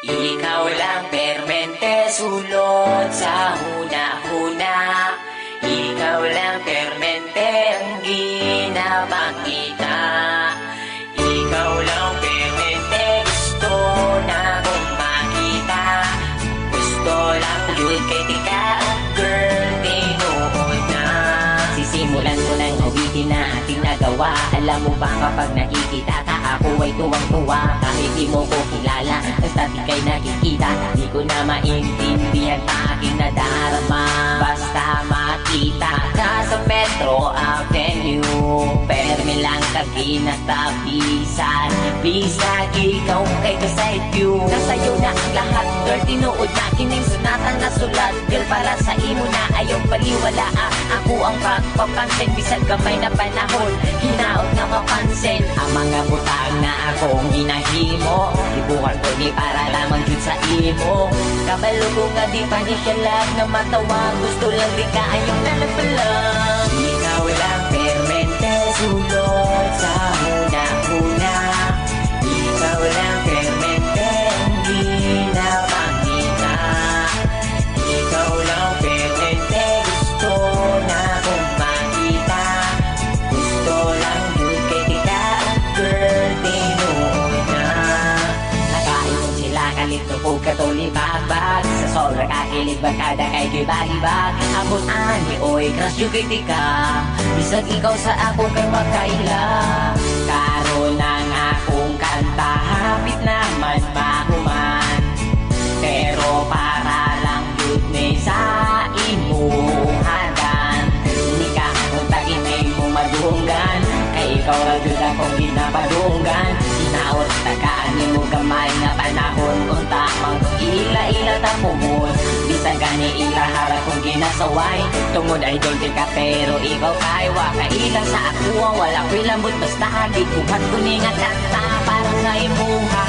Ikaw lang permente sulot sa huna-huna. Ikaw lang permente ang ginapakita. Ikaw lang permente gusto na kong makita. Gusto lang yun kay tika, girl, tinuod na. Sisimulan ko ng awitin na ating nagawa. Alam mo ba kapag nakikita ka, ako ay tuwang-tuwa. Kahit di mo ko kilala, basta di kay nakikita. Di ko na maintindihan pa aking nadarama. Basta makita ka sa Metro Avenue, permi lang kaginatapisan. Bisag ikaw kay kaside view. Nasa'yo na ang lahat, girl, tinuod na kining sunatan na sulat. Girl, para sa imo na ayaw baliwala. Ako ang pagpapansin, bisag gamay na panahon, hinaot na mapansin ang mga butang na akong ginahimo. Ibukan ko ni para lamang yun sa imo. Kabalo ko nga di pa ni siya lang na matawa. Gusto lang di ka ayong nalapalang. Ikaw lang permente sulot sa huna-huna. Ikaw lang permente ang ginapakita. Ikaw lang permente gusto na kong makita. Gusto lang yun kay tika, girl, tinuod na. Nakaipon sila kalito po katulibag-bag. Sa sobra kakilig bagkada kay gibag-ibag. Abot ani oy crush yung kay tika. Bisag ikaw sa ako kay makaila. Karon ang akong kanta hapit naman mahuman. Pero para lang yun ni sa imong hadan. Hindi ka punta inay mo madunggan. Kay ikaw ra jud akong ginapadunggan. Sinaot tagaan ni mo gamay na panahon. Kung tamang ila-ila tapumon. Bisag gani ila harap kong ginasaway. Tungod ay doon ka pero ikaw kay wakaila sa ako. Wala ko'y lambot basta hagig. Buhat ko ni nga kanta parang nga imuha.